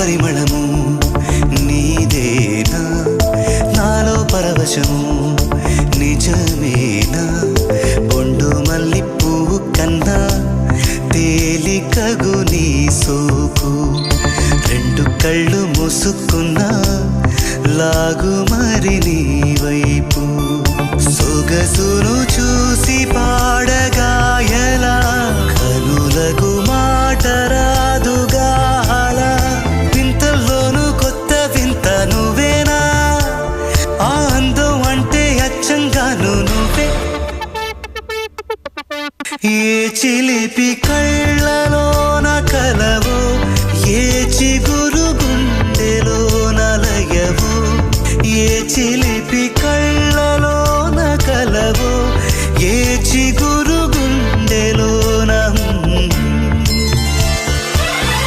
పరిమళము నీదేనా నాలో పరవశము నిజమేనా బొండు మల్లి పువ్వు కన్నా తేలికగు నీ సోకు రెండు కళ్ళు మూసుకున్నా లాగు మరి నీ వైపు సొగసును చూసి